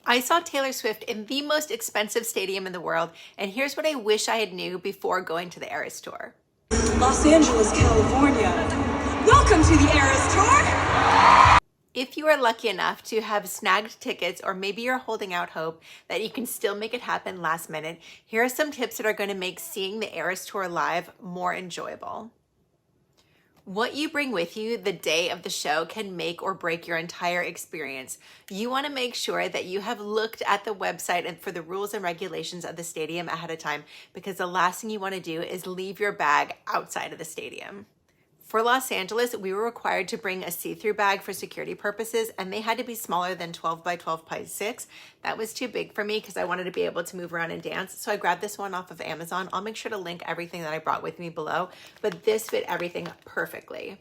I saw Taylor Swift in the most expensive stadium in the world, and here's what I wish I had knew before going to the Eras Tour. Los Angeles, California. Welcome to the Eras Tour! If you are lucky enough to have snagged tickets, or maybe you're holding out hope that you can still make it happen last minute, here are some tips that are going to make seeing the Eras Tour live more enjoyable. What you bring with you the day of the show can make or break your entire experience. You want to make sure that you have looked at the website and for the rules and regulations of the stadium ahead of time, because the last thing you want to do is leave your bag outside of the stadium. For Los Angeles, we were required to bring a see-through bag for security purposes, and they had to be smaller than 12 by 12 by 6. That was too big for me because I wanted to be able to move around and dance. So I grabbed this one off of Amazon. I'll make sure to link everything that I brought with me below, but this fit everything perfectly.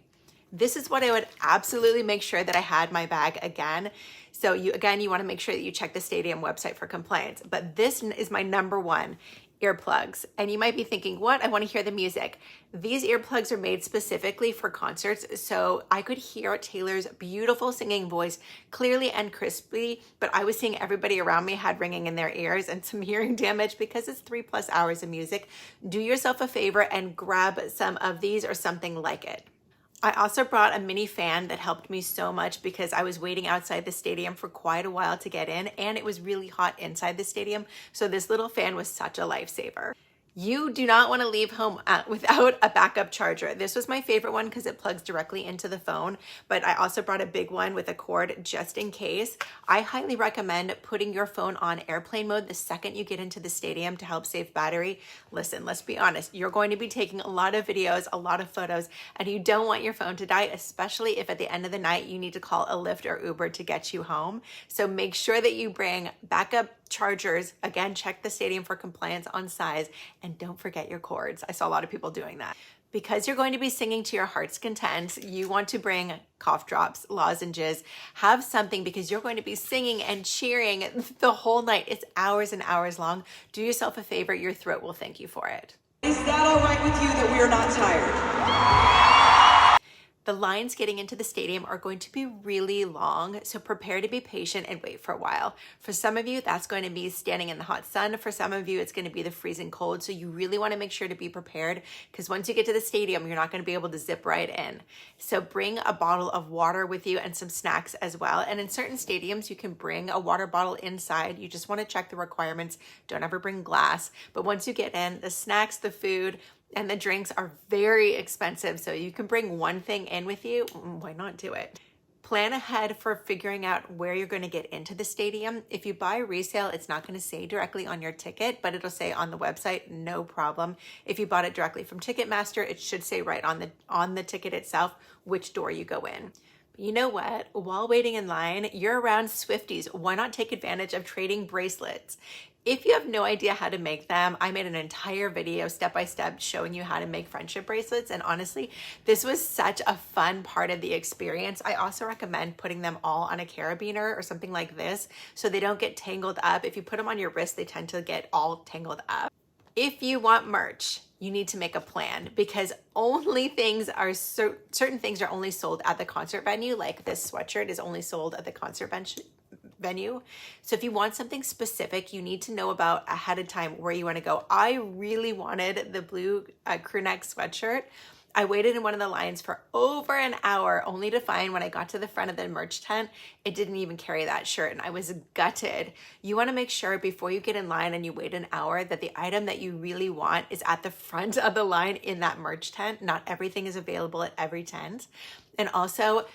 This is what I would absolutely make sure that I had my bag again. So you want to make sure that you check the stadium website for compliance, but this is my number one. Earplugs. And you might be thinking, what? I want to hear the music. These earplugs are made specifically for concerts, so I could hear Taylor's beautiful singing voice clearly and crisply, but I was seeing everybody around me had ringing in their ears and some hearing damage because it's 3+ hours of music. Do yourself a favor and grab some of these or something like it. I also brought a mini fan that helped me so much because I was waiting outside the stadium for quite a while to get in, and it was really hot inside the stadium. So this little fan was such a lifesaver. You do not want to leave home without a backup charger. This was my favorite one because it plugs directly into the phone, but I also brought a big one with a cord just in case. I highly recommend putting your phone on airplane mode the second you get into the stadium to help save battery. Listen, let's be honest, you're going to be taking a lot of videos, a lot of photos, and you don't want your phone to die, especially if at the end of the night you need to call a Lyft or Uber to get you home. So make sure that you bring backup chargers. Again, check the stadium for compliance on size, and don't forget your cords. I saw a lot of people doing that. Because you're going to be singing to your heart's content, you want to bring cough drops, lozenges, have something, because you're going to be singing and cheering the whole night. It's hours and hours long. Do yourself a favor, your throat will thank you for it. Is that all right with you that we are not tired? The lines getting into the stadium are going to be really long, so prepare to be patient and wait for a while. For some of you, that's going to be standing in the hot sun. For some of you, it's going to be the freezing cold, so you really want to make sure to be prepared, because once you get to the stadium, you're not going to be able to zip right in. So bring a bottle of water with you and some snacks as well. And in certain stadiums, you can bring a water bottle inside. You just want to check the requirements. Don't ever bring glass. But once you get in, the snacks, the food, and the drinks are very expensive, so you can bring one thing in with you. Why not do it? Plan ahead for figuring out where you're going to get into the stadium. If you buy resale, it's not going to say directly on your ticket, but it'll say on the website, no problem. If you bought it directly from Ticketmaster, it should say right on the ticket itself which door you go in. You know what? While waiting in line, you're around Swifties. Why not take advantage of trading bracelets? If you have no idea how to make them, I made an entire video step-by-step showing you how to make friendship bracelets. And honestly, this was such a fun part of the experience. I also recommend putting them all on a carabiner or something like this so they don't get tangled up. If you put them on your wrist, they tend to get all tangled up. If you want merch, you need to make a plan, because certain things are only sold at the concert venue. Like this sweatshirt is only sold at the concert venue. So if you want something specific, you need to know about ahead of time where you want to go. I really wanted the blue crew neck sweatshirt. I waited in one of the lines for over an hour, only to find when I got to the front of the merch tent, it didn't even carry that shirt, and I was gutted. You want to make sure before you get in line and you wait an hour that the item that you really want is at the front of the line in that merch tent. Not everything is available at every tent. And also,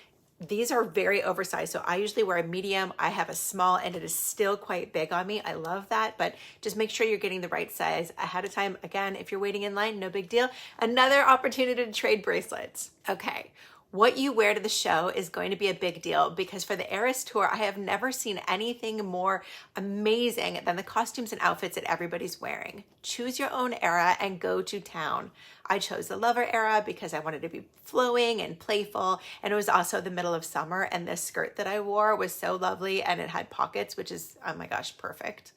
these are very oversized, so I usually wear a medium. I have a small, and it is still quite big on me. I love that, but just make sure you're getting the right size ahead of time. Again, if you're waiting in line, no big deal. Another opportunity to trade bracelets. Okay, what you wear to the show is going to be a big deal, because for the Eras Tour, I have never seen anything more amazing than the costumes and outfits that everybody's wearing. Choose your own era and go to town. I chose the lover era because I wanted to be flowing and playful. And it was also the middle of summer, and this skirt that I wore was so lovely, and it had pockets, which is, oh my gosh, perfect.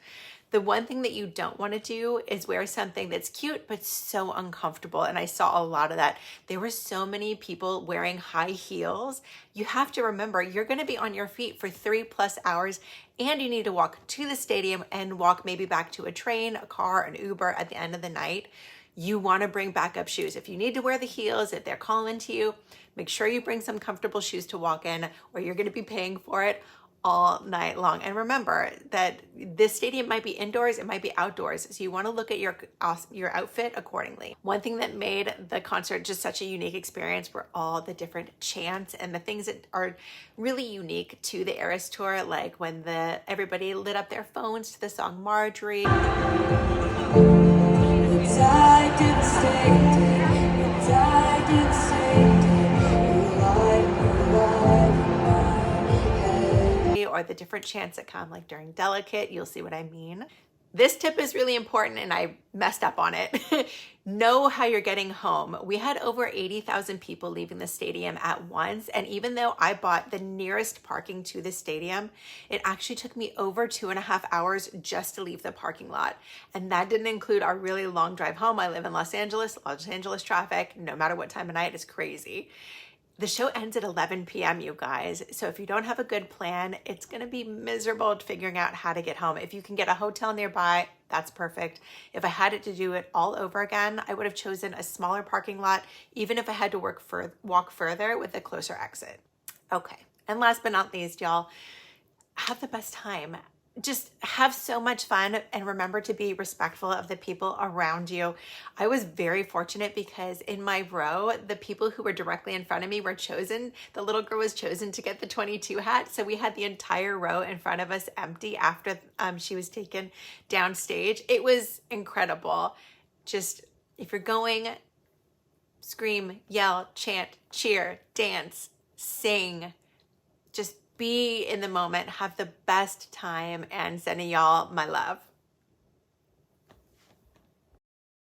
The one thing that you don't want to do is wear something that's cute but so uncomfortable. And I saw a lot of that. There were so many people wearing high heels. You have to remember, you're going to be on your feet for 3+ hours, and you need to walk to the stadium and walk maybe back to a train, a car, an Uber at the end of the night. You want to bring backup shoes. If you need to wear the heels, if they're calling to you, make sure you bring some comfortable shoes to walk in, or you're going to be paying for it all night long. And remember that this stadium might be indoors, it might be outdoors, so you want to look at your outfit accordingly. One thing that made the concert just such a unique experience were all the different chants and the things that are really unique to the Eras Tour, like when everybody lit up their phones to the song Marjorie. Or the different chants that come like during Delicate, you'll see what I mean. This tip is really important, and I messed up on it. Know how you're getting home. We had over 80,000 people leaving the stadium at once, and even though I bought the nearest parking to the stadium, it actually took me over 2.5 hours just to leave the parking lot. And that didn't include our really long drive home. I live in Los Angeles traffic, no matter what time of night, is crazy. The show ends at 11 p.m., you guys. So if you don't have a good plan, it's going to be miserable figuring out how to get home. If you can get a hotel nearby, that's perfect. If I had it to do it all over again, I would have chosen a smaller parking lot, even if I had to walk further with a closer exit. Okay. And last but not least, y'all, have the best time. Just have so much fun, and remember to be respectful of the people around you. I was very fortunate because in my row, the people who were directly in front of me were chosen. The little girl was chosen to get the 22 hat. So we had the entire row in front of us empty after she was taken downstage. It was incredible. Just, if you're going, scream, yell, chant, cheer, dance, sing. Just be in the moment, have the best time, and sending y'all my love.